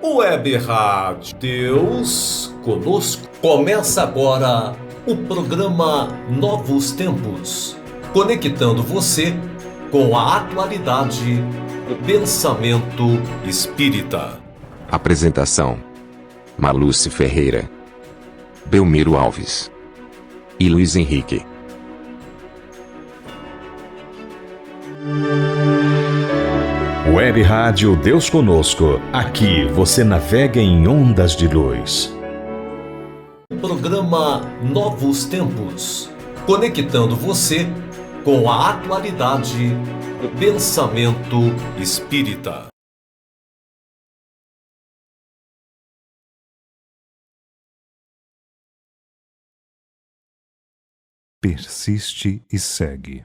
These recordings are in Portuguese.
Web Rádio Deus Conosco. Começa agora o programa Novos Tempos, conectando você com a atualidade do pensamento espírita. Apresentação: Marluce Ferreira, Belmiro Alves e Luiz Henrique. Web Rádio Deus Conosco. Aqui você navega em ondas de luz. Programa Novos Tempos, conectando você com a atualidade do pensamento espírita. Persiste e segue.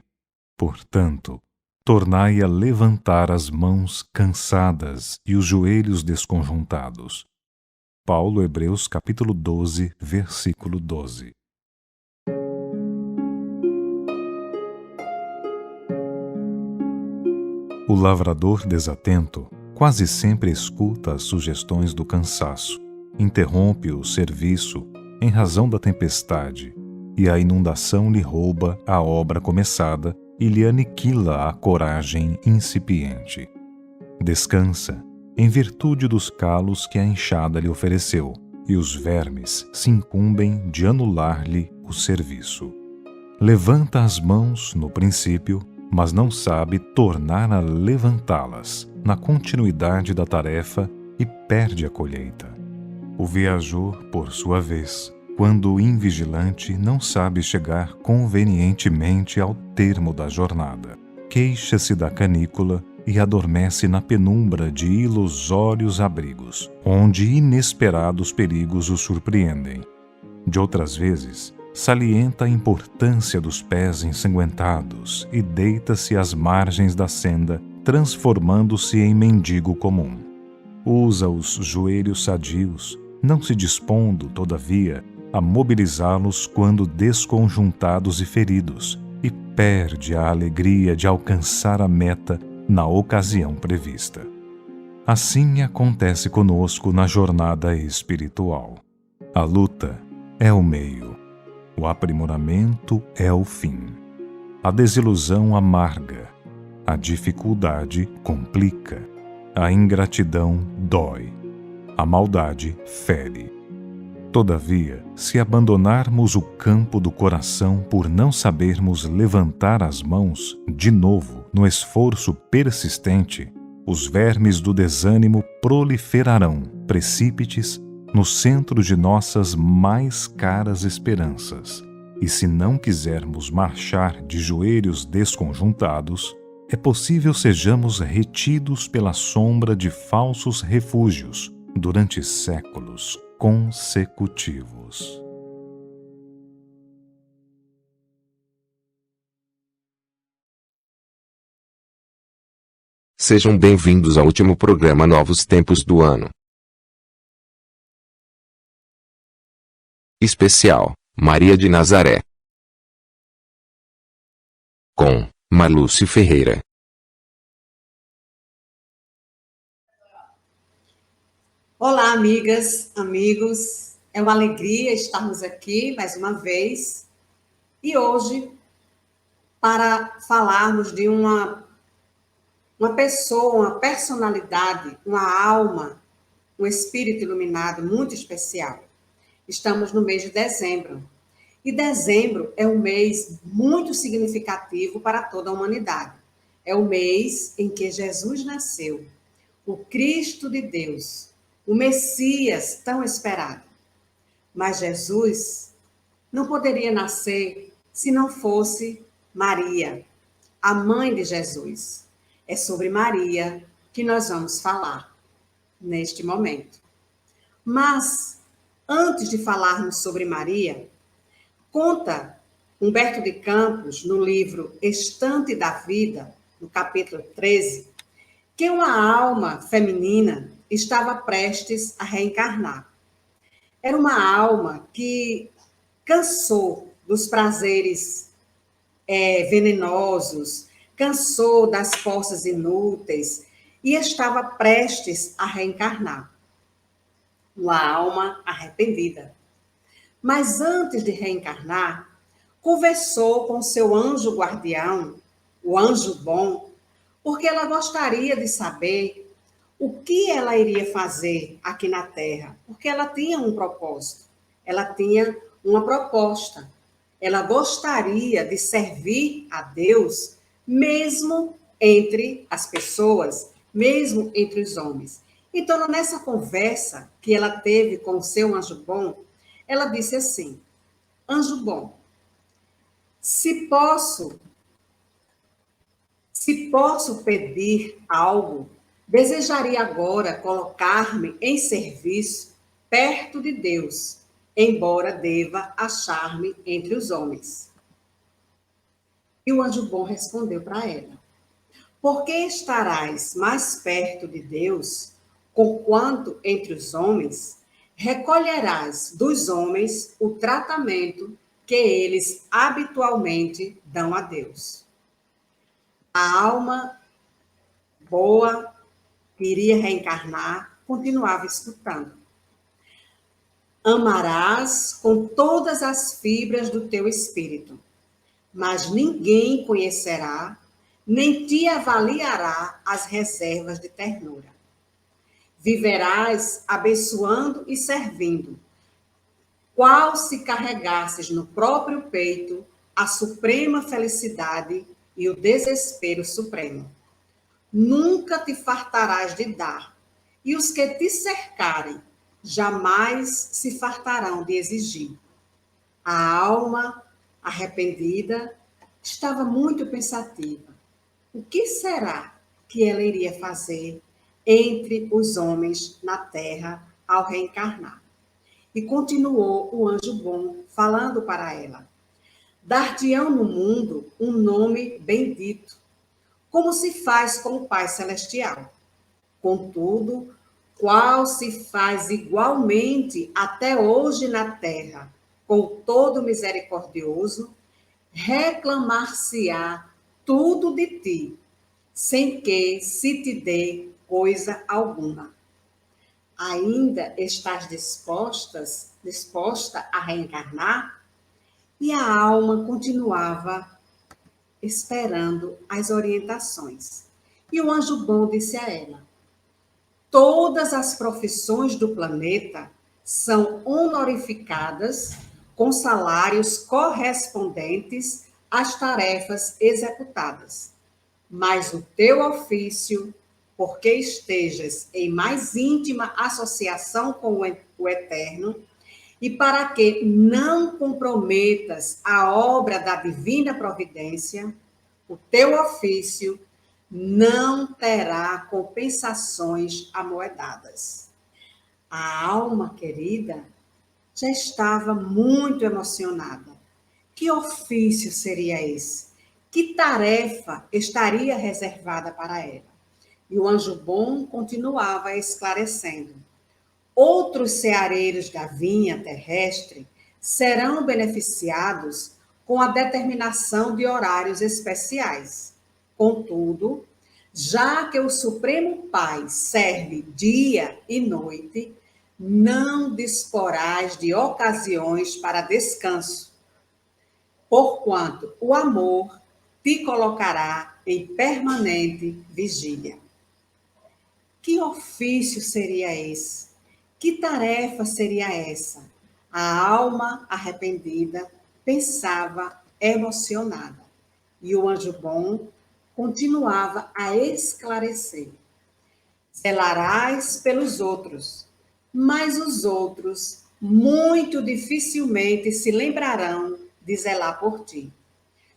Portanto, tornai a levantar as mãos cansadas e os joelhos desconjuntados. Paulo, Hebreus, capítulo 12, versículo 12. O lavrador desatento quase sempre escuta as sugestões do cansaço, interrompe o serviço em razão da tempestade, e a inundação lhe rouba a obra começada e lhe aniquila a coragem incipiente. Descansa, em virtude dos calos que a enxada lhe ofereceu, e os vermes se incumbem de anular-lhe o serviço. Levanta as mãos no princípio, mas não sabe tornar a levantá-las na continuidade da tarefa e perde a colheita. O viajor, por sua vez, quando invigilante, não sabe chegar convenientemente ao termo da jornada. Queixa-se da canícula e adormece na penumbra de ilusórios abrigos, onde inesperados perigos o surpreendem. De outras vezes, salienta a importância dos pés ensanguentados e deita-se às margens da senda, transformando-se em mendigo comum. Usa os joelhos sadios, não se dispondo, todavia, a mobilizá-los quando desconjuntados e feridos, e perde a alegria de alcançar a meta na ocasião prevista. Assim acontece conosco na jornada espiritual. A luta é o meio, o aprimoramento é o fim. A desilusão amarga, a dificuldade complica, a ingratidão dói, a maldade fere. Todavia, se abandonarmos o campo do coração por não sabermos levantar as mãos, de novo, no esforço persistente, os vermes do desânimo proliferarão, precípites, no centro de nossas mais caras esperanças. E se não quisermos marchar de joelhos desconjuntados, é possível sejamos retidos pela sombra de falsos refúgios durante séculos consecutivos. Sejam bem-vindos ao último programa Novos Tempos do ano. Especial Maria de Nazaré, com Marluce Ferreira. Olá, amigas, amigos. É uma alegria estarmos aqui mais uma vez e hoje para falarmos de uma pessoa, uma personalidade, uma alma, um espírito iluminado muito especial. Estamos no mês de dezembro. E dezembro é um mês muito significativo para toda a humanidade. É o mês em que Jesus nasceu, o Cristo de Deus, o Messias tão esperado. Mas Jesus não poderia nascer se não fosse Maria, a mãe de Jesus. É sobre Maria que nós vamos falar neste momento. Mas, antes de falarmos sobre Maria, conta Humberto de Campos, no livro Estante da Vida, no capítulo 13, que uma alma feminina estava prestes a reencarnar. Era uma alma que cansou dos prazeres venenosos, cansou das posses inúteis e estava prestes a reencarnar. uma alma arrependida. Mas antes de reencarnar, conversou com seu anjo guardião, o anjo bom, porque ela gostaria de saber o que ela iria fazer aqui na Terra, porque ela tinha um propósito, ela tinha uma proposta. Ela gostaria de servir a Deus, mesmo entre as pessoas, mesmo entre os homens. Então, nessa conversa que ela teve com o seu anjo bom, ela disse assim: anjo bom, se posso pedir algo, desejaria agora colocar-me em serviço perto de Deus, embora deva achar-me entre os homens. E o anjo bom respondeu para ela: por que estarás mais perto de Deus, conquanto entre os homens recolherás dos homens o tratamento que eles habitualmente dão a Deus? A alma boa, que iria reencarnar, continuava escutando. Amarás com todas as fibras do teu espírito, mas ninguém conhecerá, nem te avaliará as reservas de ternura. Viverás abençoando e servindo, qual se carregasses no próprio peito a suprema felicidade e o desespero supremo. Nunca te fartarás de dar, e os que te cercarem jamais se fartarão de exigir. A alma arrependida estava muito pensativa. O que será que ela iria fazer entre os homens na terra ao reencarnar? E continuou o anjo bom falando para ela: dar-te-ão no mundo um nome bendito, como se faz com o Pai Celestial. Contudo, qual se faz igualmente até hoje na terra, com o todo misericordioso, reclamar-se-á tudo de ti, sem que se te dê coisa alguma. Ainda estás disposta a reencarnar? E a alma continuava esperando as orientações. E o anjo bom disse a ela: todas as profissões do planeta são honorificadas com salários correspondentes às tarefas executadas. Mas o teu ofício, porque estejas em mais íntima associação com o Eterno, e para que não comprometas a obra da divina providência, o teu ofício não terá compensações amoedadas. A alma querida já estava muito emocionada. Que ofício seria esse? Que tarefa estaria reservada para ela? E o anjo bom continuava esclarecendo: outros ceareiros da vinha terrestre serão beneficiados com a determinação de horários especiais. Contudo, já que o Supremo Pai serve dia e noite, não disporás de ocasiões para descanso, porquanto o amor te colocará em permanente vigília. Que ofício seria esse? Que tarefa seria essa? A alma arrependida pensava emocionada. E o anjo bom continuava a esclarecer: zelarás pelos outros, mas os outros muito dificilmente se lembrarão de zelar por ti.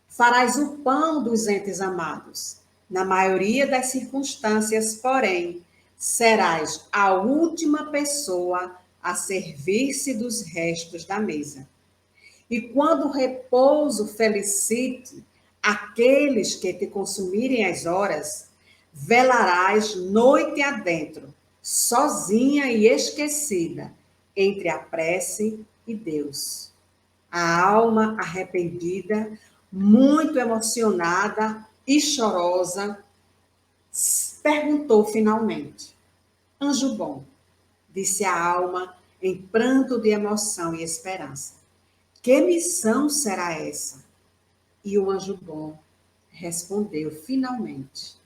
Farás o pão dos entes amados. Na maioria das circunstâncias, porém, serás a última pessoa a servir-se dos restos da mesa. E quando o repouso felicite aqueles que te consumirem as horas, velarás noite adentro, sozinha e esquecida, entre a prece e Deus. A alma arrependida, muito emocionada e chorosa, perguntou finalmente: anjo bom, disse a alma em pranto de emoção e esperança. Que missão será essa? E o anjo bom respondeu finalmente: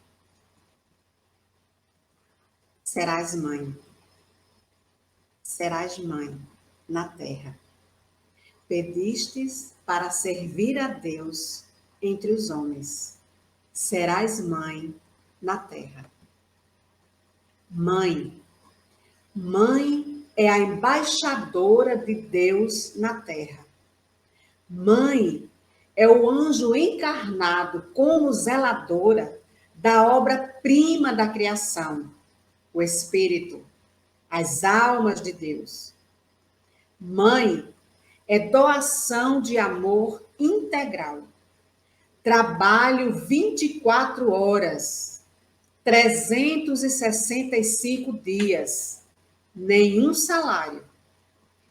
serás mãe na terra. Pedistes para servir a Deus entre os homens. Serás mãe na terra. Mãe é a embaixadora de Deus na terra. Mãe é o anjo encarnado como zeladora da obra-prima da criação, o Espírito, as almas de Deus. Mãe é doação de amor integral. Trabalho 24 horas, 365 dias, nenhum salário,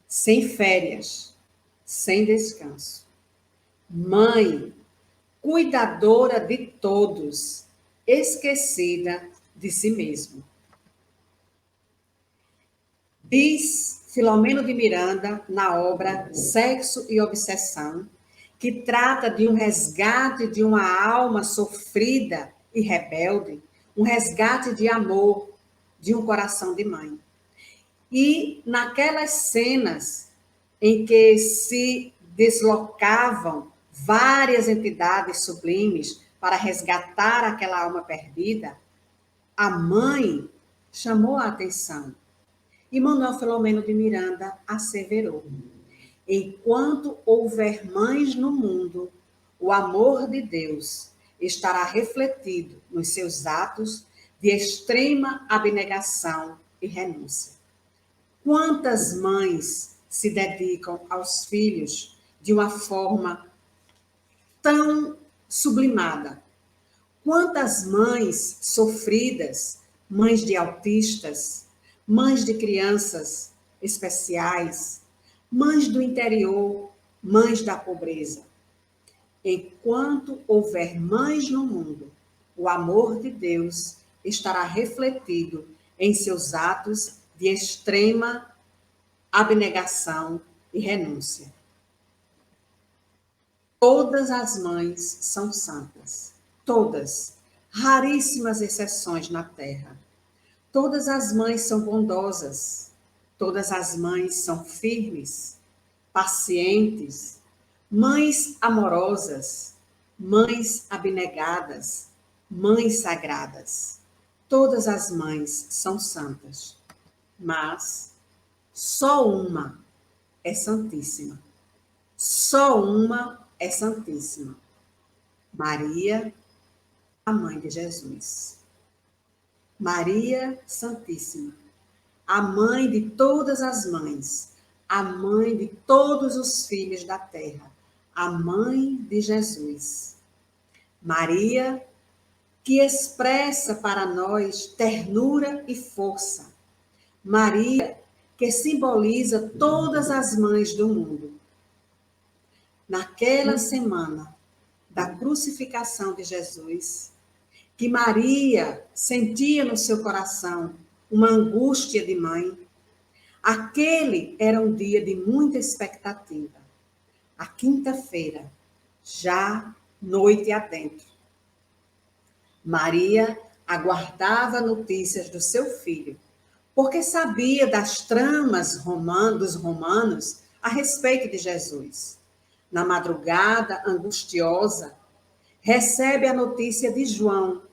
sem férias, sem descanso. Mãe, cuidadora de todos, esquecida de si mesmo. Diz Filomeno de Miranda, na obra Sexo e Obsessão, que trata de um resgate de uma alma sofrida e rebelde, um resgate de amor, de um coração de mãe. E naquelas cenas em que se deslocavam várias entidades sublimes para resgatar aquela alma perdida, a mãe chamou a atenção. E Manuel Filomeno de Miranda asseverou: enquanto houver mães no mundo, o amor de Deus estará refletido nos seus atos de extrema abnegação e renúncia. Quantas mães se dedicam aos filhos de uma forma tão sublimada? Quantas mães sofridas, mães de autistas, mães de crianças especiais, mães do interior, mães da pobreza. Enquanto houver mães no mundo, o amor de Deus estará refletido em seus atos de extrema abnegação e renúncia. Todas as mães são santas, todas, raríssimas exceções na terra. Todas as mães são bondosas, todas as mães são firmes, pacientes, mães amorosas, mães abnegadas, mães sagradas. Todas as mães são santas, mas só uma é santíssima. Só uma é santíssima. Maria, a mãe de Jesus. Maria Santíssima, a mãe de todas as mães, a mãe de todos os filhos da terra, a mãe de Jesus. Maria, que expressa para nós ternura e força. Maria, que simboliza todas as mães do mundo. Naquela semana da crucificação de Jesus, que Maria sentia no seu coração uma angústia de mãe, aquele era um dia de muita expectativa. A quinta-feira, já noite adentro. Maria aguardava notícias do seu filho, porque sabia das tramas dos romanos a respeito de Jesus. Na madrugada angustiosa, recebe a notícia de João,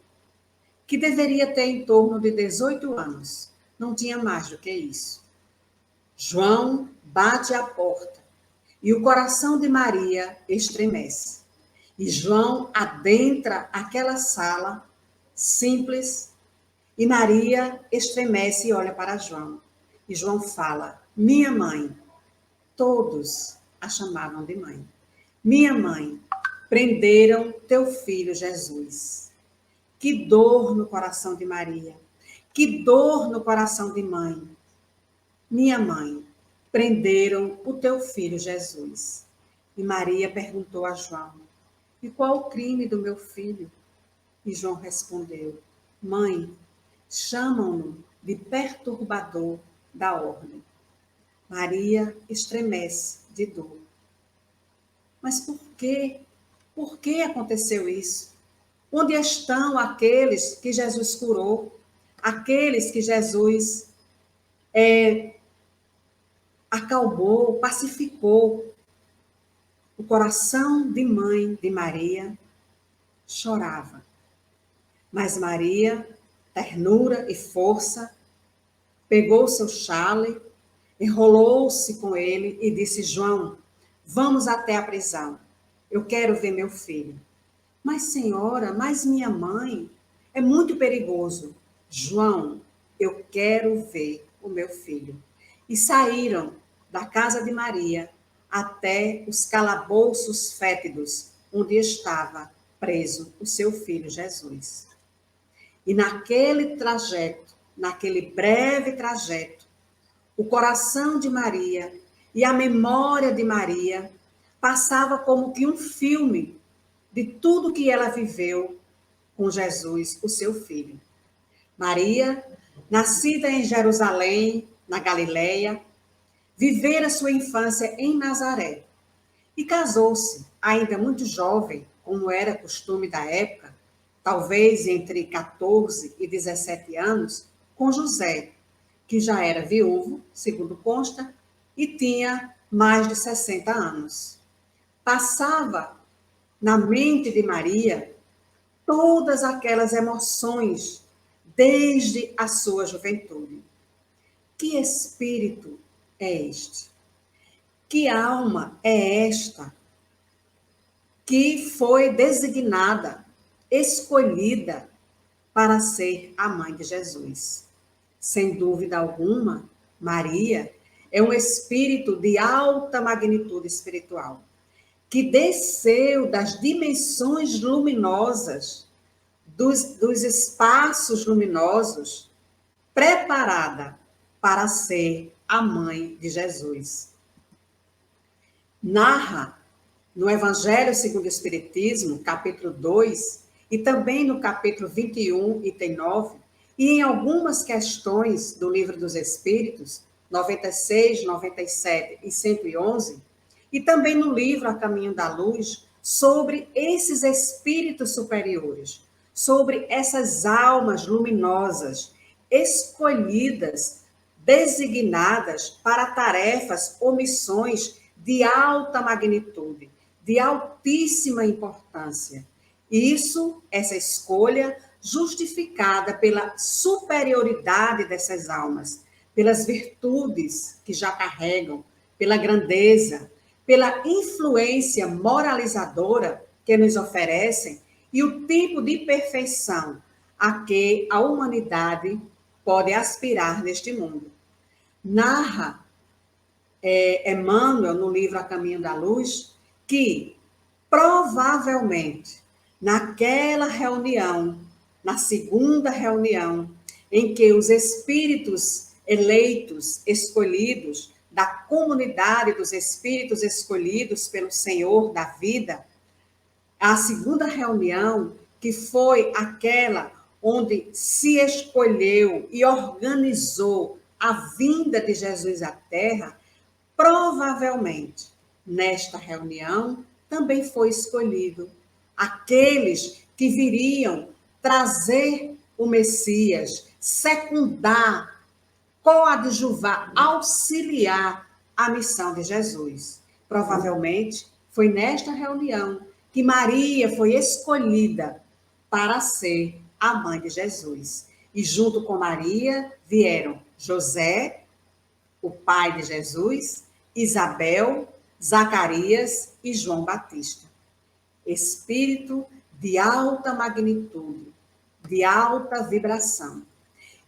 que deveria ter em torno de 18 anos. Não tinha mais do que isso. João bate à porta e o coração de Maria estremece. E João adentra aquela sala simples e Maria estremece e olha para João. E João fala: minha mãe. Todos a chamavam de mãe. Minha mãe, prenderam teu filho Jesus. Que dor no coração de Maria. Que dor no coração de mãe. Minha mãe, prenderam o teu filho Jesus. E Maria perguntou a João: e qual o crime do meu filho? E João respondeu: mãe, chamam-no de perturbador da ordem. Maria estremece de dor. Mas por quê? Por que aconteceu isso? Onde estão aqueles que Jesus curou? Aqueles que Jesus acalmou, pacificou? O coração de mãe de Maria chorava. Mas Maria, ternura e força, pegou seu chale, enrolou-se com ele e disse: João, vamos até a prisão. Eu quero ver meu filho. Mas, senhora, mas minha mãe, é muito perigoso. João, eu quero ver o meu filho. E saíram da casa de Maria até os calabouços fétidos, onde estava preso o seu filho Jesus. E naquele trajeto, naquele breve trajeto, o coração de Maria e a memória de Maria passava como que um filme de tudo que ela viveu com Jesus, o seu filho. Maria, nascida em Jerusalém, na Galileia, vivera sua infância em Nazaré e casou-se, ainda muito jovem, como era costume da época, talvez entre 14 e 17 anos, com José, que já era viúvo, segundo consta, e tinha mais de 60 anos. Passava na mente de Maria todas aquelas emoções desde a sua juventude. Que espírito é este? Que alma é esta que foi designada, escolhida para ser a mãe de Jesus? Sem dúvida alguma, Maria é um espírito de alta magnitude espiritual, que desceu das dimensões luminosas, dos espaços luminosos, preparada para ser a mãe de Jesus. Narra no Evangelho segundo o Espiritismo, capítulo 2, e também no capítulo 21, item 9, e em algumas questões do Livro dos Espíritos, 96, 97 e 111, e também no livro A Caminho da Luz, sobre esses espíritos superiores, sobre essas almas luminosas, escolhidas, designadas para tarefas ou missões de alta magnitude, de altíssima importância. Isso, essa escolha, justificada pela superioridade dessas almas, pelas virtudes que já carregam, pela grandeza, pela influência moralizadora que nos oferecem e o tipo de perfeição a que a humanidade pode aspirar neste mundo. Narra Emmanuel, no livro A Caminho da Luz, que provavelmente naquela reunião, na segunda reunião, em que os espíritos eleitos, escolhidos, da comunidade dos espíritos escolhidos pelo Senhor da vida, a segunda reunião, que foi aquela onde se escolheu e organizou a vinda de Jesus à Terra, provavelmente, nesta reunião, também foi escolhido aqueles que viriam trazer o Messias, secundar, coadjuvar, auxiliar a missão de Jesus. Provavelmente foi nesta reunião que Maria foi escolhida para ser a mãe de Jesus. E junto com Maria vieram José, o pai de Jesus, Isabel, Zacarias e João Batista. Espírito de alta magnitude, de alta vibração.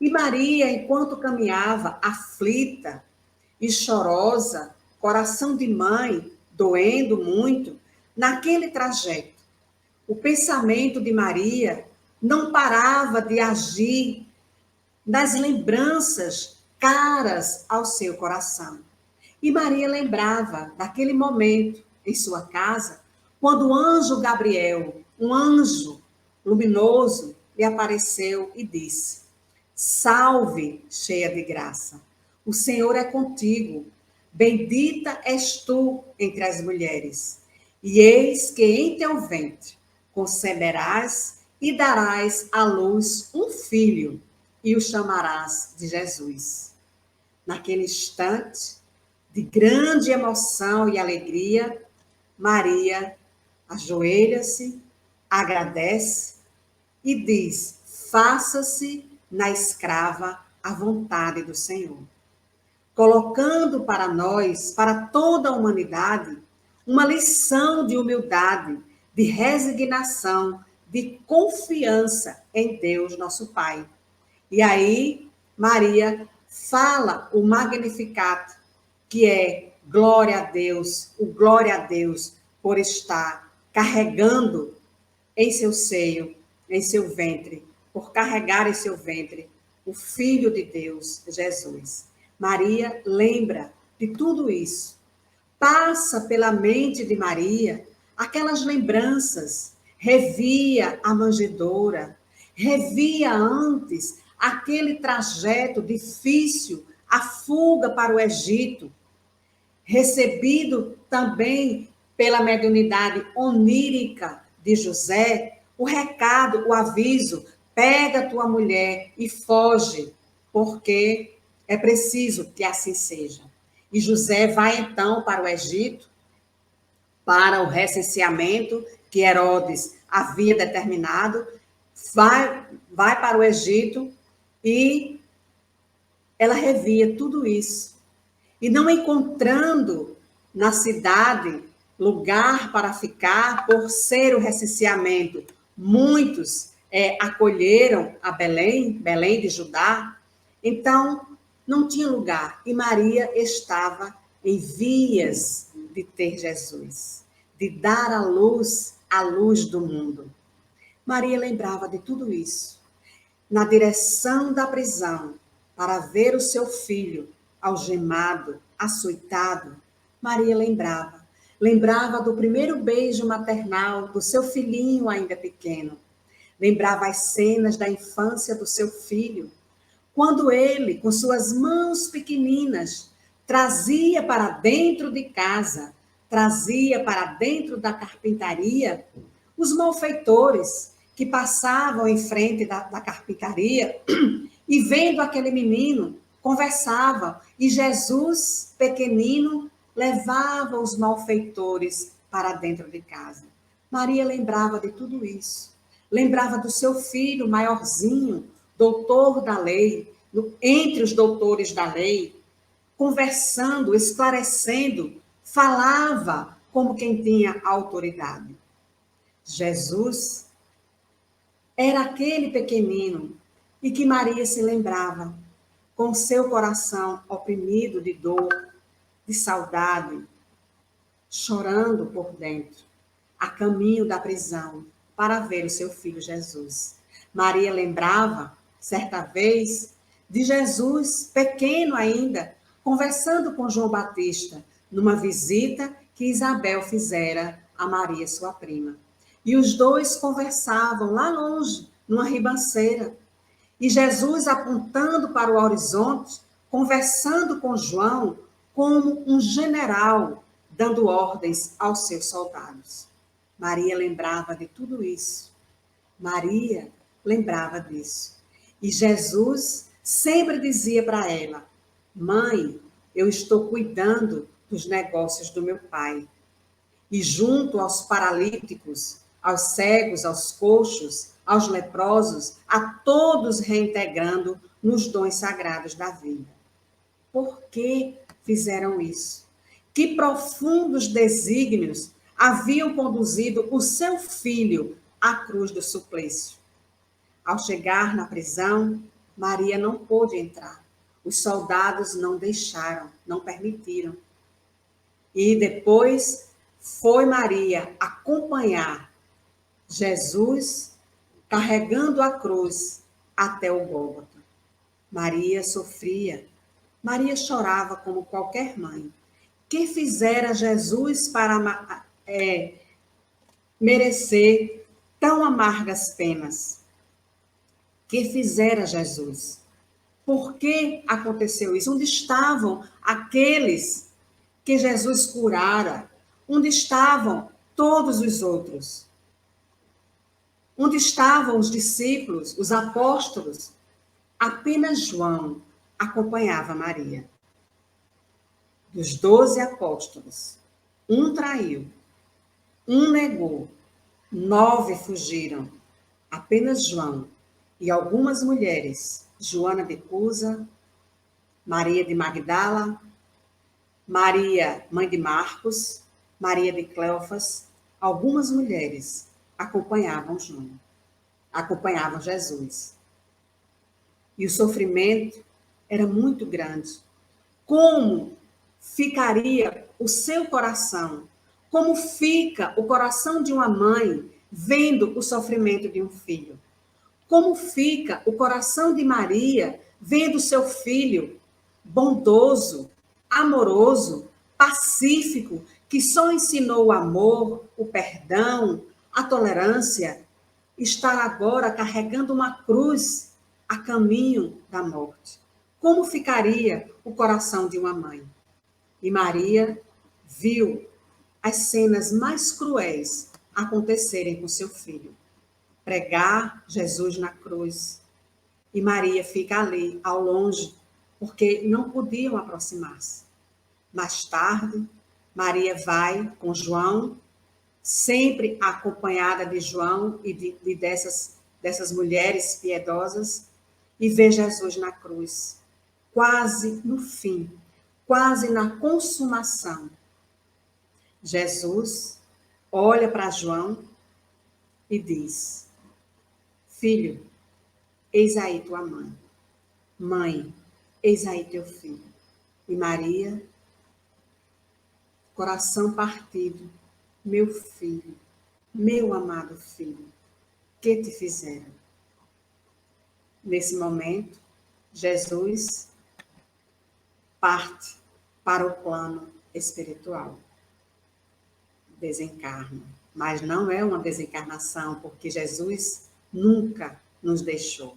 E Maria, enquanto caminhava aflita e chorosa, coração de mãe, doendo muito, naquele trajeto, o pensamento de Maria não parava de agir nas lembranças caras ao seu coração. E Maria lembrava daquele momento em sua casa, quando o anjo Gabriel, um anjo luminoso, lhe apareceu e disse: Salve, cheia de graça, o Senhor é contigo. Bendita és tu entre as mulheres. E eis que em teu ventre conceberás e darás à luz um filho, e o chamarás de Jesus. Naquele instante de grande emoção e alegria, Maria ajoelha-se, agradece e diz: faça-se na escrava a vontade do Senhor. Colocando para nós, para toda a humanidade, uma lição de humildade, de resignação, de confiança em Deus, nosso Pai. E aí, Maria fala o Magnificat, que é glória a Deus, o glória a Deus por estar carregando em seu seio, em seu ventre, por carregar em seu ventre o Filho de Deus, Jesus. Maria lembra de tudo isso. Passa pela mente de Maria aquelas lembranças, revia a manjedoura, revia antes aquele trajeto difícil, a fuga para o Egito, recebido também pela mediunidade onírica de José, o recado, o aviso: pega tua mulher e foge, porque é preciso que assim seja. E José vai então para o Egito, para o recenseamento que Herodes havia determinado, vai para o Egito e ela revia tudo isso. E não encontrando na cidade lugar para ficar, por ser o recenseamento, muitos acolheram a Belém, Belém de Judá, então não tinha lugar. E Maria estava em vias de ter Jesus, de dar à luz a luz do mundo. Maria lembrava de tudo isso. Na direção da prisão, para ver o seu filho algemado, açoitado, Maria lembrava. Lembrava do primeiro beijo maternal do seu filhinho ainda pequeno. Lembrava as cenas da infância do seu filho, quando ele, com suas mãos pequeninas, trazia para dentro de casa, trazia para dentro da carpintaria os malfeitores que passavam em frente da carpintaria e, vendo aquele menino, conversavam. E Jesus, pequenino, levava os malfeitores para dentro de casa. Maria lembrava de tudo isso. Lembrava do seu filho maiorzinho, doutor da lei, entre os doutores da lei, conversando, esclarecendo, falava como quem tinha autoridade. Jesus era aquele pequenino e que Maria se lembrava, com seu coração oprimido de dor, de saudade, chorando por dentro, a caminho da prisão, para ver o seu filho Jesus. Maria lembrava, certa vez, de Jesus, pequeno ainda, conversando com João Batista, numa visita que Isabel fizera a Maria, sua prima. E os dois conversavam lá longe, numa ribanceira. E Jesus, apontando para o horizonte, conversando com João, como um general, dando ordens aos seus soldados. Maria lembrava de tudo isso. Maria lembrava disso. E Jesus sempre dizia para ela: mãe, eu estou cuidando dos negócios do meu pai. E junto aos paralíticos, aos cegos, aos coxos, aos leprosos, a todos reintegrando nos dons sagrados da vida. Por que fizeram isso? Que profundos desígnios haviam conduzido o seu filho à cruz do suplício? Ao chegar na prisão, Maria não pôde entrar. Os soldados não deixaram, não permitiram. E depois foi Maria acompanhar Jesus carregando a cruz até o Gólgota. Maria sofria, Maria chorava como qualquer mãe. Que fizera Jesus para merecer tão amargas penas? Que fizera Jesus? Por que aconteceu isso? Onde estavam aqueles que Jesus curara? Onde estavam todos os outros? Onde estavam os discípulos, os apóstolos? Apenas João acompanhava Maria. Dos 12 apóstolos, um traiu, um negou, 9 fugiram. Apenas João e algumas mulheres, Joana de Cusa, Maria de Magdala, Maria, mãe de Marcos, Maria de Cleofas, algumas mulheres acompanhavam João, acompanhavam Jesus. E o sofrimento era muito grande. Como ficaria o seu coração? Como fica o coração de uma mãe vendo o sofrimento de um filho? Como fica o coração de Maria vendo seu filho bondoso, amoroso, pacífico, que só ensinou o amor, o perdão, a tolerância, estar agora carregando uma cruz a caminho da morte? Como ficaria o coração de uma mãe? E Maria viu as cenas mais cruéis acontecerem com seu filho. Pregar Jesus na cruz. E Maria fica ali, ao longe, porque não podiam aproximar-se. Mais tarde, Maria vai com João, sempre acompanhada de João e dessas mulheres piedosas, e vê Jesus na cruz, quase no fim, quase na consumação. Jesus olha para João e diz: filho, eis aí tua mãe. Mãe, eis aí teu filho. E Maria, coração partido: meu filho, meu amado filho, que te fizeram? Nesse momento, Jesus parte para o plano espiritual. Desencarna. Mas não é uma desencarnação, porque Jesus nunca nos deixou.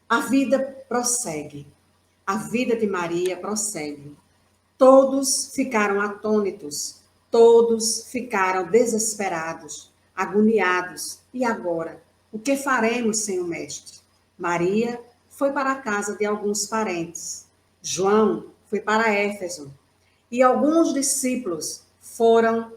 A vida prossegue. A vida de Maria prossegue. Todos ficaram atônitos, todos ficaram desesperados, agoniados. E agora? O que faremos sem o Mestre? Maria foi para a casa de alguns parentes. João foi para Éfeso. E alguns discípulos foram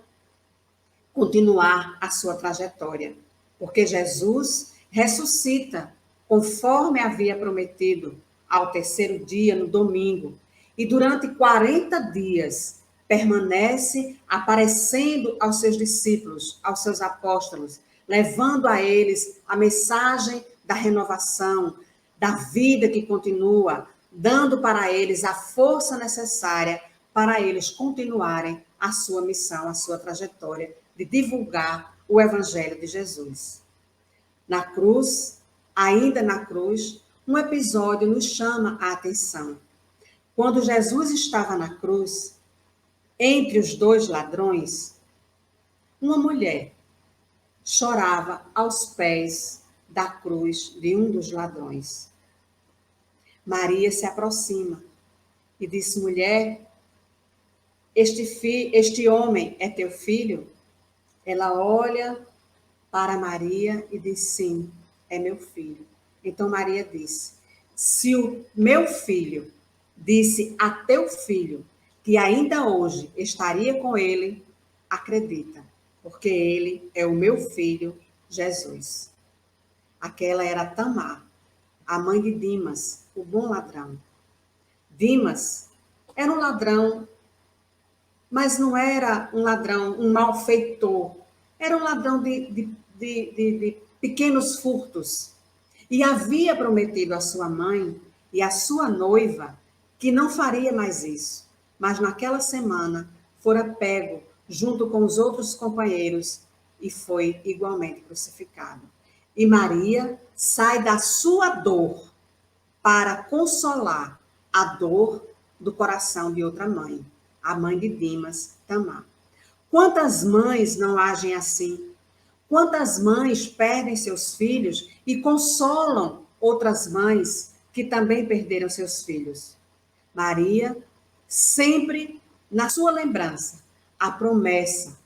continuar a sua trajetória, porque Jesus ressuscita, conforme havia prometido, ao terceiro dia, no domingo. E durante 40 dias permanece aparecendo aos seus discípulos, aos seus apóstolos, levando a eles a mensagem da renovação, da vida que continua, dando para eles a força necessária para eles continuarem a sua missão, a sua trajetória de divulgar o Evangelho de Jesus. Na cruz, ainda na cruz, um episódio nos chama a atenção. Quando Jesus estava na cruz, entre os 2 ladrões, uma mulher chorava aos pés da cruz de um dos ladrões. Maria se aproxima e disse: mulher, este homem é teu filho? Ela olha para Maria e diz: sim, é meu filho. Então Maria disse: se o meu filho disse a teu filho que ainda hoje estaria com ele, acredita, porque ele é o meu filho, Jesus. Aquela era Tamar, a mãe de Dimas, o bom ladrão. Dimas era um ladrão, mas não era um ladrão, um malfeitor. Era um ladrão de pequenos furtos. E havia prometido à sua mãe e à sua noiva que não faria mais isso. Mas naquela semana fora pego junto com os outros companheiros e foi igualmente crucificado. E Maria sai da sua dor para consolar a dor do coração de outra mãe, a mãe de Dimas, Tamar. Quantas mães não agem assim? Quantas mães perdem seus filhos e consolam outras mães que também perderam seus filhos. Maria, sempre na sua lembrança, a promessa,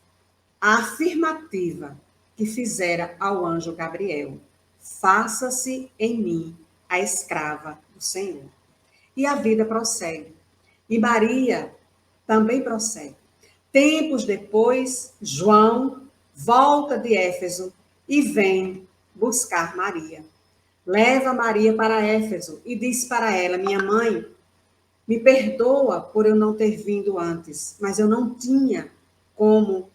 a afirmativa que fizera ao anjo Gabriel: faça-se em mim a escrava do Senhor. E a vida prossegue. E Maria também prossegue. Tempos depois, João volta de Éfeso e vem buscar Maria. Leva Maria para Éfeso e diz para ela: minha mãe, me perdoa por eu não ter vindo antes, mas eu não tinha como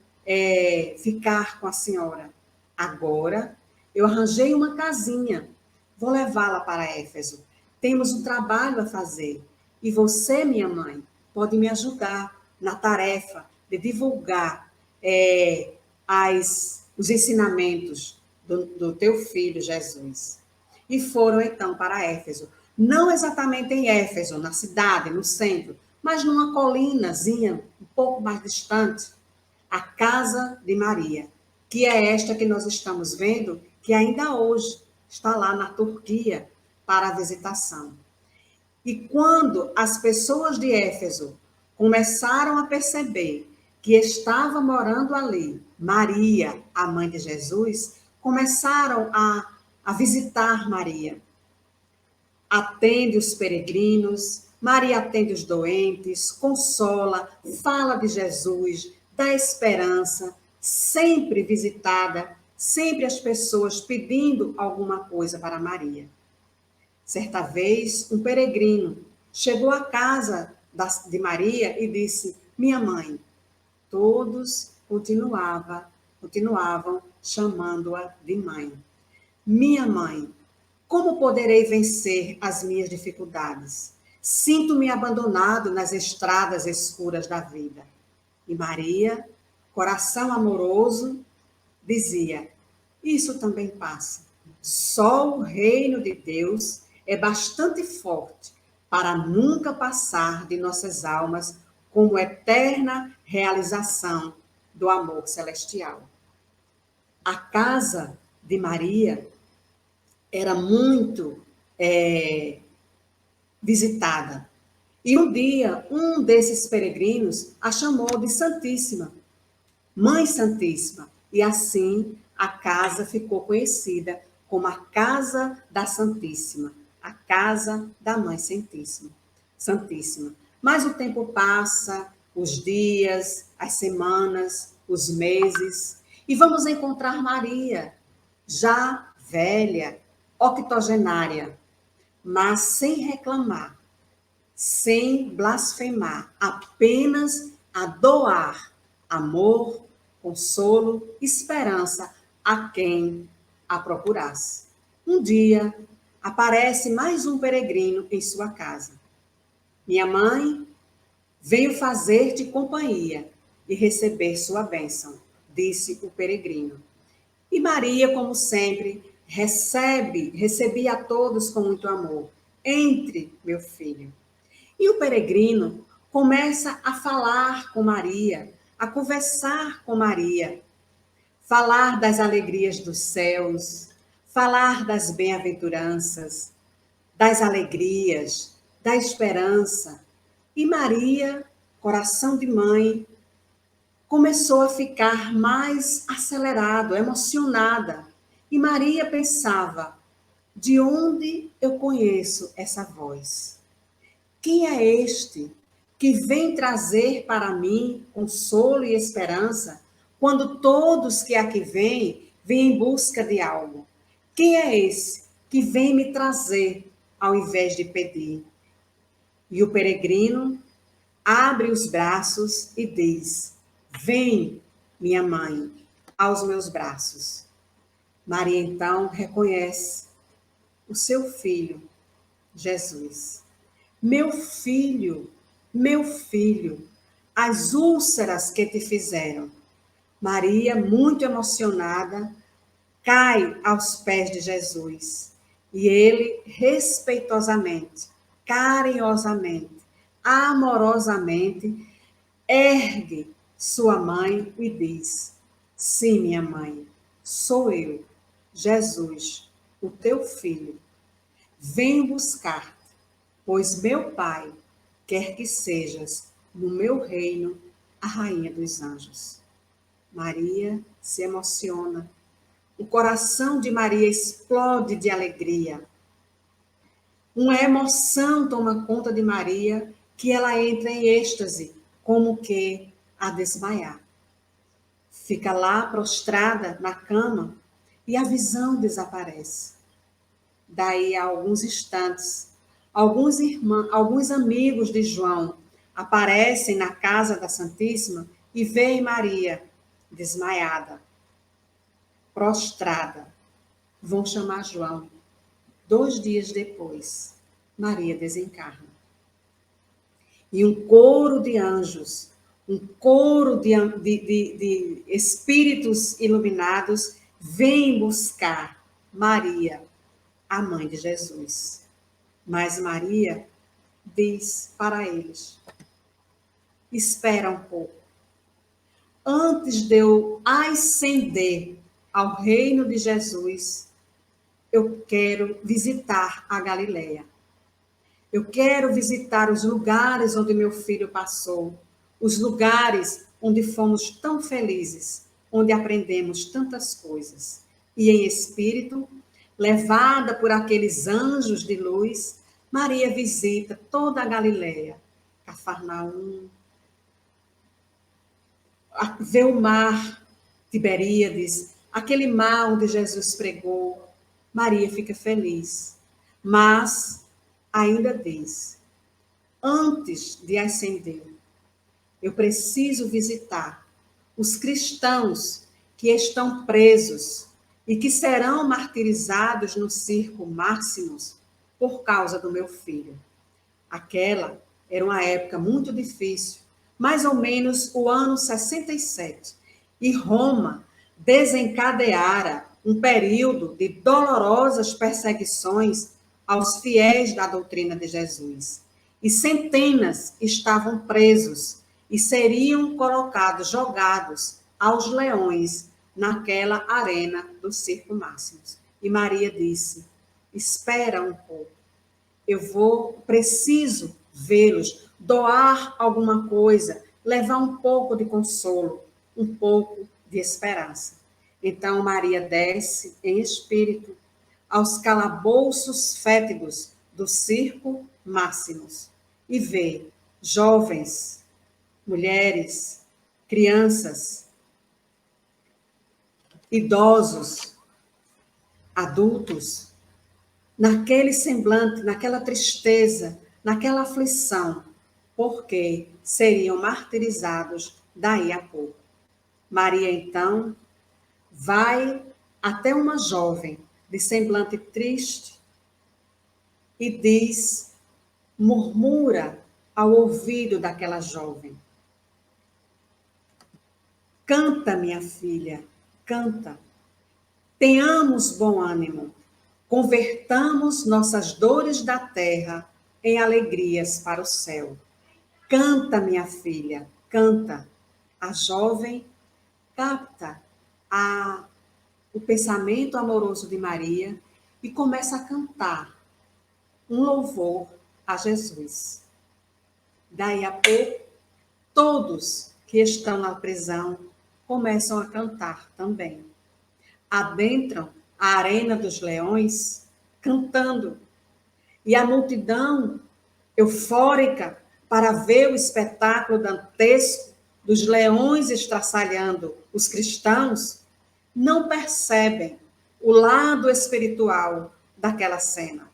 ficar com a senhora. Agora, eu arranjei uma casinha, vou levá-la para Éfeso. Temos um trabalho a fazer. E você, minha mãe, pode me ajudar na tarefa de divulgar os ensinamentos do teu filho Jesus. E foram, então, para Éfeso. Não exatamente em Éfeso, na cidade, no centro, mas numa colinazinha um pouco mais distante, a casa de Maria, que é esta que nós estamos vendo, que ainda hoje está lá na Turquia para a visitação. E quando as pessoas de Éfeso começaram a perceber que estava morando ali Maria, a mãe de Jesus, começaram a visitar Maria. Atende os peregrinos, Maria atende os doentes, consola, fala de Jesus, dá esperança, sempre visitada, sempre as pessoas pedindo alguma coisa para Maria. Certa vez, um peregrino chegou à casa de Maria e disse: minha mãe. Todos continuavam chamando-a de mãe. Minha mãe, como poderei vencer as minhas dificuldades? Sinto-me abandonado nas estradas escuras da vida. E Maria, coração amoroso, dizia: isso também passa. Só o reino de Deus é bastante forte para nunca passar de nossas almas como eterna realização do amor celestial. A casa de Maria era muito visitada. E um dia, um desses peregrinos a chamou de Santíssima, Mãe Santíssima. E assim a casa ficou conhecida como a Casa da Santíssima, a Casa da Mãe Santíssima. Mas o tempo passa, os dias, as semanas, os meses, e vamos encontrar Maria, já velha, octogenária, mas sem reclamar, sem blasfemar, apenas a doar amor, consolo, esperança a quem a procurasse. Um dia, aparece mais um peregrino em sua casa. Minha mãe, venho fazer-te companhia e receber sua bênção, disse o peregrino. E Maria, como sempre, recebia a todos com muito amor. Entre, meu filho. E o peregrino começa a falar com Maria, a conversar com Maria, falar das alegrias dos céus, falar das bem-aventuranças, das alegrias, da esperança. E Maria, coração de mãe, começou a ficar mais acelerada, emocionada. E Maria pensava: de onde eu conheço essa voz? Quem é este que vem trazer para mim consolo e esperança, quando todos que aqui vêm em busca de algo? Quem é esse que vem me trazer ao invés de pedir? E o peregrino abre os braços e diz: vem, minha mãe, aos meus braços. Maria então reconhece o seu filho, Jesus. Meu filho, as úlceras que te fizeram. Maria, muito emocionada, cai aos pés de Jesus. E ele, respeitosamente, carinhosamente, amorosamente, ergue sua mãe e diz: sim, minha mãe, sou eu, Jesus, o teu filho. venho buscar-te, pois meu Pai quer que sejas no meu reino a rainha dos anjos. Maria se emociona. O coração de Maria explode de alegria. Uma emoção toma conta de Maria que ela entra em êxtase, como que a desmaiar. Fica lá prostrada na cama e a visão desaparece. Daí a alguns instantes, alguns amigos de João aparecem na casa da Santíssima e veem Maria desmaiada, prostrada. Vão chamar João. 2 dias depois, Maria desencarna. E um coro de anjos, um coro de espíritos iluminados vem buscar Maria, a mãe de Jesus. Mas Maria diz para eles: espera um pouco. Antes de eu ascender ao reino de Jesus, eu quero visitar a Galileia. Eu quero visitar os lugares onde meu filho passou, os lugares onde fomos tão felizes, onde aprendemos tantas coisas. E em espírito, levada por aqueles anjos de luz, Maria visita toda a Galileia, Cafarnaum, vê o mar Tiberíades, aquele mar onde Jesus pregou. Maria fica feliz, mas ainda diz: antes de ascender, eu preciso visitar os cristãos que estão presos e que serão martirizados no circo Máximos por causa do meu filho. Aquela era uma época muito difícil, mais ou menos o ano 67, e Roma desencadeara um período de dolorosas perseguições aos fiéis da doutrina de Jesus. E centenas estavam presos e seriam jogados aos leões naquela arena do Circo Máximos. E Maria disse: espera um pouco, preciso vê-los, doar alguma coisa, levar um pouco de consolo, um pouco de esperança. Então Maria desce em espírito aos calabouços fétidos do Circo Máximos e vê jovens, mulheres, crianças, idosos, adultos, naquele semblante, naquela tristeza, naquela aflição, porque seriam martirizados daí a pouco. Maria, então, vai até uma jovem de semblante triste e murmura ao ouvido daquela jovem: canta, minha filha, canta. Tenhamos bom ânimo. Convertamos nossas dores da terra em alegrias para o céu. Canta, minha filha, canta. A jovem capta o pensamento amoroso de Maria e começa a cantar um louvor a Jesus. Daí a pouco, todos que estão na prisão começam a cantar também. Adentram a arena dos leões cantando. E a multidão eufórica para ver o espetáculo dantesco dos leões estraçalhando os cristãos, não percebem o lado espiritual daquela cena.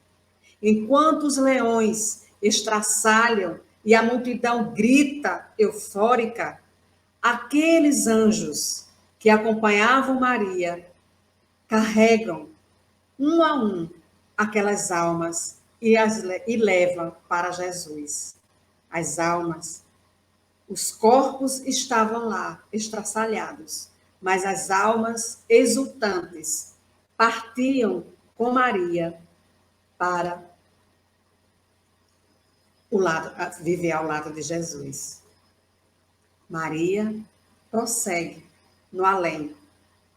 Enquanto os leões estraçalham e a multidão grita eufórica, aqueles anjos que acompanhavam Maria carregam um a um aquelas almas e levam para Jesus. As almas, os corpos estavam lá estraçalhados, mas as almas exultantes partiam com Maria para viver ao lado de Jesus. Maria prossegue no além,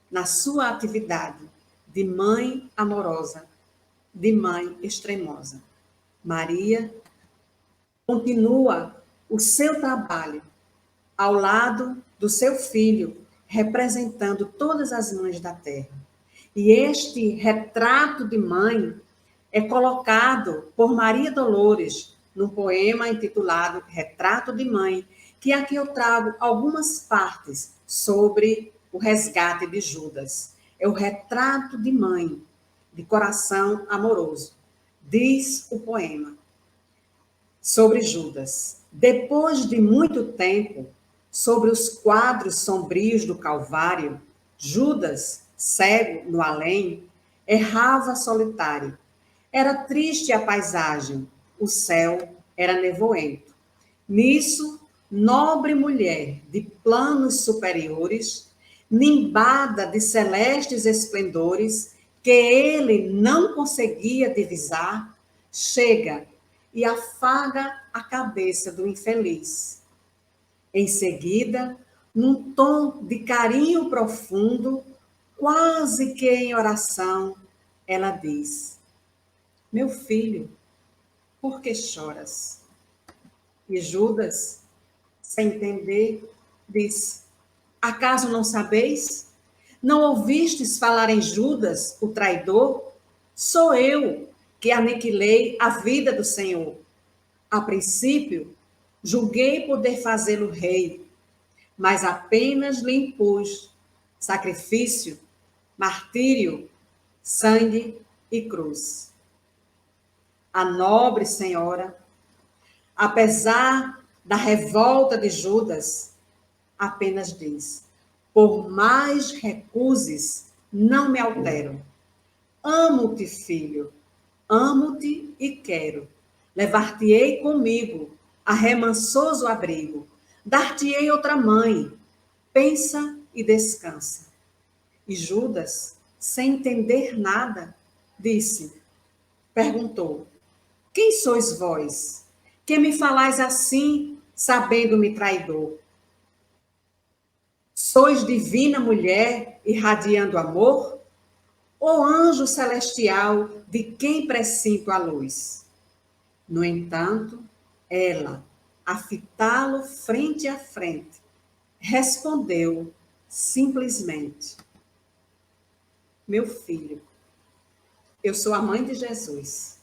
na sua atividade de mãe amorosa, de mãe extremosa. Maria continua o seu trabalho ao lado do seu filho, representando todas as mães da terra. E este retrato de mãe é colocado por Maria Dolores num poema intitulado Retrato de Mãe, que aqui eu trago algumas partes sobre o resgate de Judas. É o retrato de mãe, de coração amoroso. Diz o poema sobre Judas. Depois de muito tempo, sobre os quadros sombrios do Calvário, Judas, cego no além, errava solitário. Era triste a paisagem, o céu era nevoento. Nisso, nobre mulher de planos superiores, nimbada de celestes esplendores, que ele não conseguia divisar, chega e afaga a cabeça do infeliz. Em seguida, num tom de carinho profundo, quase que em oração, ela diz: meu filho, por que choras? E Judas, sem entender, diz: acaso não sabeis? Não ouvistes falar em Judas, o traidor? Sou eu que aniquilei a vida do Senhor. A princípio, julguei poder fazê-lo rei, mas apenas lhe impus sacrifício, martírio, sangue e cruz. A nobre senhora, apesar da revolta de Judas, apenas diz: por mais recuses, não me altero. Amo-te, filho, amo-te e quero. Levar-te-ei comigo a remansoso abrigo. Dar-te-ei outra mãe. Pensa e descansa. E Judas, sem entender nada, perguntou: quem sois vós, que me falais assim, sabendo-me traidor? Sois divina mulher, irradiando amor? Ou anjo celestial, de quem pressinto a luz? No entanto, ela, a fitá-lo frente a frente, respondeu simplesmente: meu filho, eu sou a mãe de Jesus.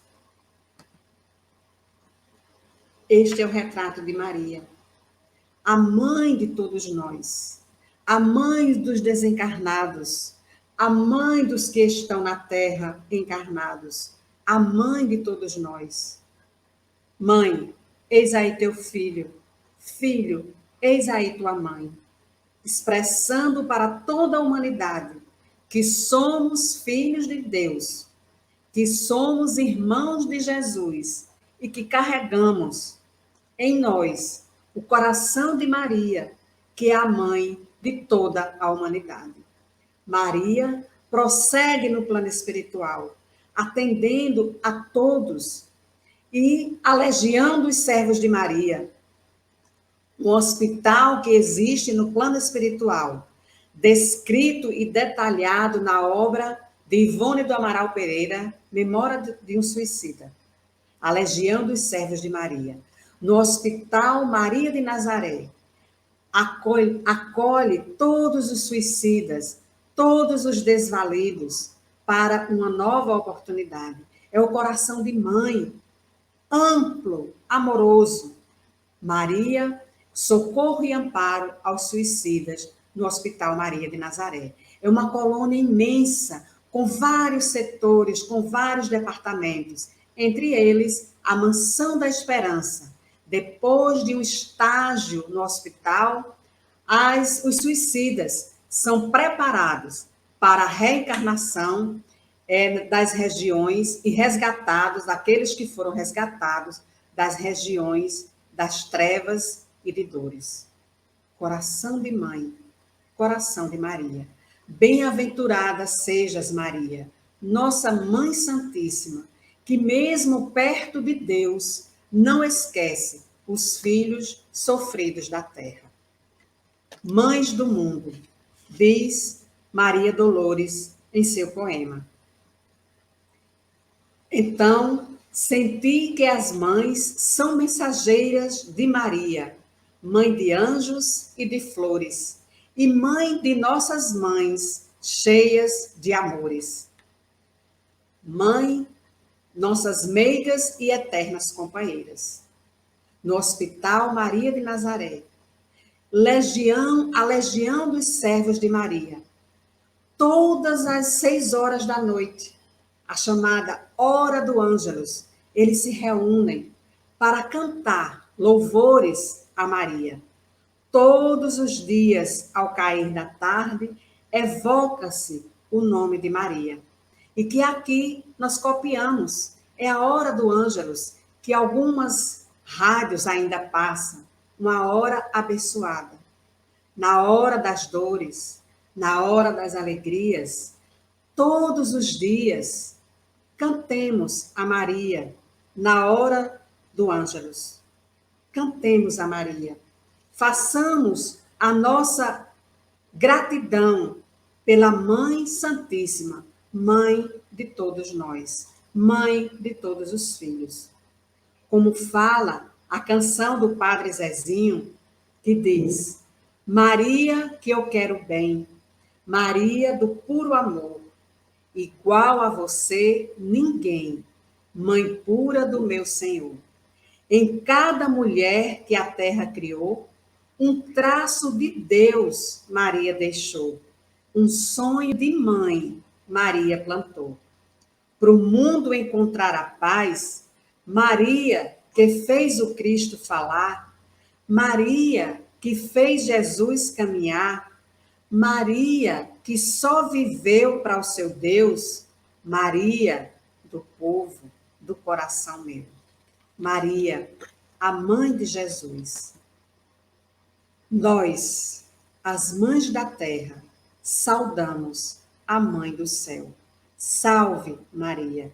Este é o retrato de Maria, a mãe de todos nós, a mãe dos desencarnados, a mãe dos que estão na terra encarnados, a mãe de todos nós. Mãe, eis aí teu filho. Filho, eis aí tua mãe. Expressando para toda a humanidade que somos filhos de Deus, que somos irmãos de Jesus e que carregamos em nós o coração de Maria, que é a mãe de toda a humanidade. Maria prossegue no plano espiritual, atendendo a todos e alegiando os servos de Maria. Um hospital que existe no plano espiritual, descrito e detalhado na obra de Ivone do Amaral Pereira, Memória de um Suicida. A Legião dos Servos de Maria. No Hospital Maria de Nazaré, acolhe todos os suicidas, todos os desvalidos, para uma nova oportunidade. É o coração de mãe, amplo, amoroso. Maria, socorro e amparo aos suicidas no Hospital Maria de Nazaré. É uma colônia imensa, com vários setores, com vários departamentos, entre eles a Mansão da Esperança. Depois de um estágio no hospital, os suicidas são preparados para a reencarnação das regiões e resgatados, daqueles que foram resgatados das regiões das trevas e de dores. Coração de mãe, coração de Maria. Bem-aventurada sejas, Maria, nossa Mãe Santíssima, que mesmo perto de Deus não esquece os filhos sofridos da terra. Mães do mundo, diz Maria Dolores em seu poema. Então, senti que as mães são mensageiras de Maria, mãe de anjos e de flores, e mãe de nossas mães, cheias de amores. Mãe, nossas meigas e eternas companheiras. No Hospital Maria de Nazaré, a legião dos servos de Maria, todas as 6 horas da noite, a chamada Hora do Ângelus, eles se reúnem para cantar louvores a Maria. Todos os dias, ao cair da tarde, evoca-se o nome de Maria. E que aqui nós copiamos. É a Hora do Ângelus, que algumas rádios ainda passam. Uma hora abençoada. Na hora das dores, na hora das alegrias, todos os dias, cantemos a Maria na hora do Ângelus. Cantemos a Maria. Façamos a nossa gratidão pela Mãe Santíssima, Mãe de todos nós, Mãe de todos os filhos. Como fala a canção do Padre Zezinho, que diz: Maria que eu quero bem, Maria do puro amor, igual a você ninguém, Mãe pura do meu Senhor. Em cada mulher que a terra criou, um traço de Deus Maria deixou, um sonho de mãe Maria plantou. Para o mundo encontrar a paz, Maria que fez o Cristo falar, Maria que fez Jesus caminhar, Maria que só viveu para o seu Deus, Maria do povo, do coração meu. Maria, a mãe de Jesus. Nós, as mães da terra, saudamos a mãe do céu. Salve, Maria.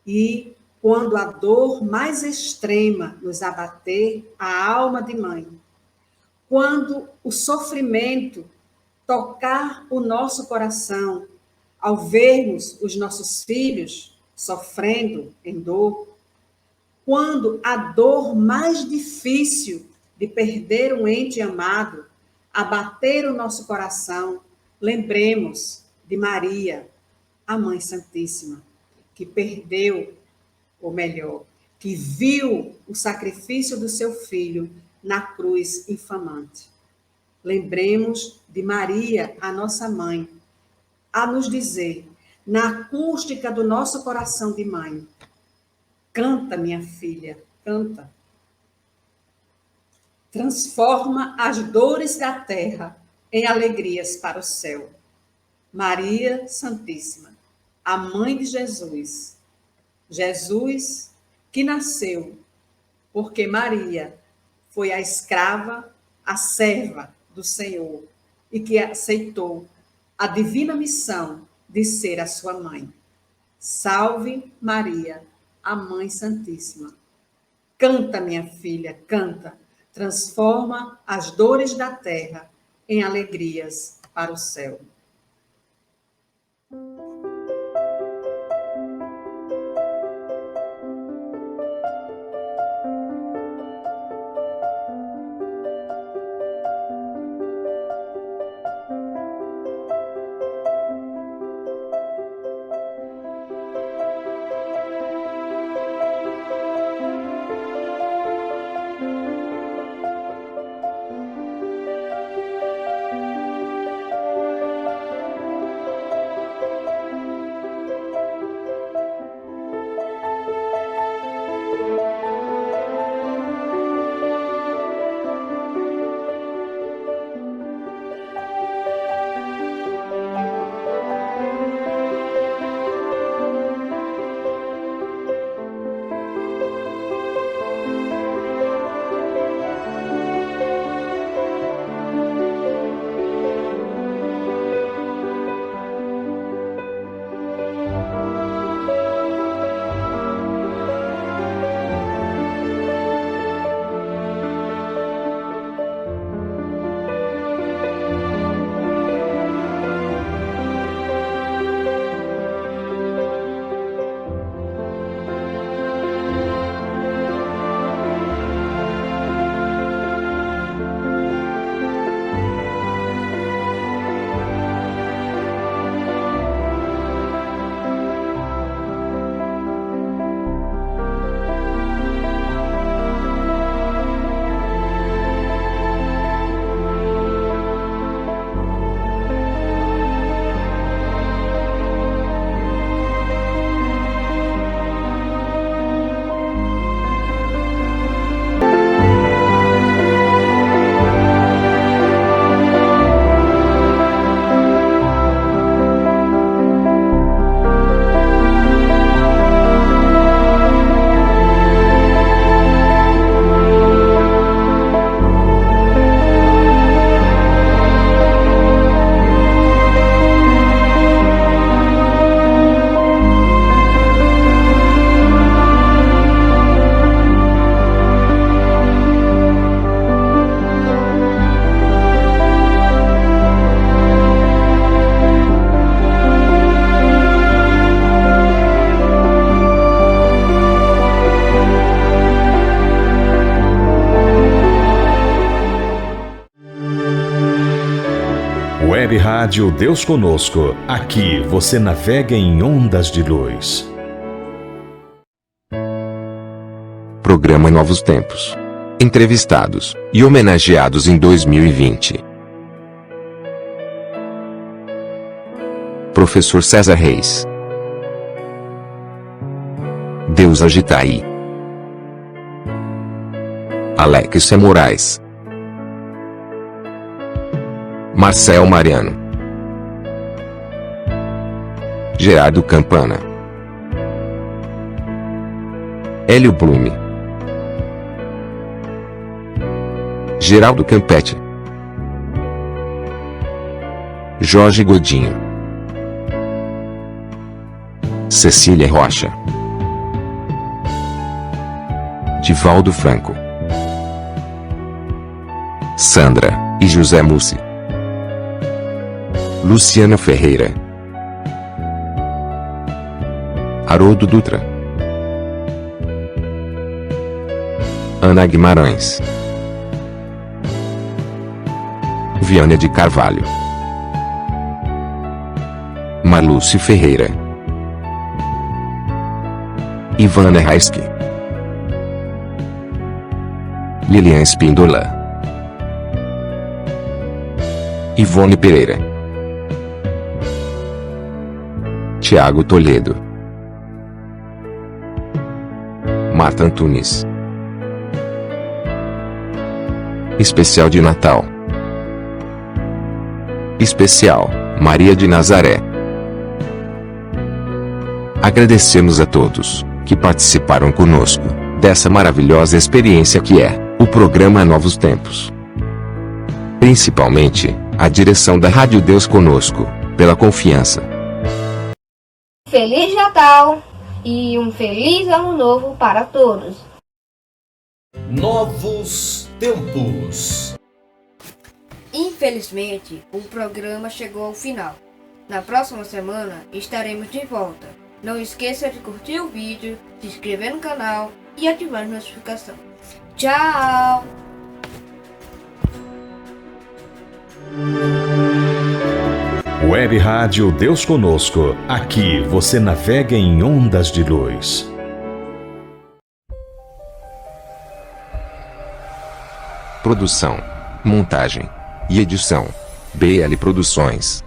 E quando a dor mais extrema nos abater a alma de mãe, quando o sofrimento tocar o nosso coração, ao vermos os nossos filhos sofrendo em dor, quando a dor mais difícil de perder um ente amado abater o nosso coração, lembremos de Maria, a Mãe Santíssima, que perdeu, ou melhor, que viu o sacrifício do seu filho na cruz infamante. Lembremos de Maria, a nossa mãe, a nos dizer, na acústica do nosso coração de mãe: canta, minha filha, canta. Transforma as dores da terra em alegrias para o céu. Maria Santíssima, a mãe de Jesus. Jesus que nasceu porque Maria foi a escrava, a serva do Senhor e que aceitou a divina missão de ser a sua mãe. Salve Maria, a Mãe Santíssima. Canta, minha filha, canta. Transforma as dores da terra em alegrias para o céu. Web Rádio Deus Conosco. Aqui você navega em ondas de luz. Programa Novos Tempos. Entrevistados e homenageados em 2020. Professor César Reis. Deus Agitaí. Alexia Moraes. Marcel Mariano. Gerardo Campana. Hélio Blume. Geraldo Campetti. Jorge Godinho. Cecília Rocha. Divaldo Franco. Sandra e José Mussi. Luciana Ferreira. Haroldo Dutra. Ana Guimarães. Viana de Carvalho. Marlúcio Ferreira. Ivana Raiski. Lilian Espíndola. Ivone Pereira. Tiago Toledo. Marta Antunes. Especial de Natal. Especial Maria de Nazaré. Agradecemos a todos que participaram conosco dessa maravilhosa experiência que é o programa Novos Tempos. Principalmente a direção da Rádio Deus Conosco, pela confiança. Feliz Natal e um feliz Ano Novo para todos. Novos Tempos. Infelizmente, o programa chegou ao final. Na próxima semana estaremos de volta. Não esqueça de curtir o vídeo, se inscrever no canal e ativar a notificação. Tchau! Web Rádio Deus Conosco. Aqui você navega em ondas de luz. Produção, montagem e edição: BL Produções.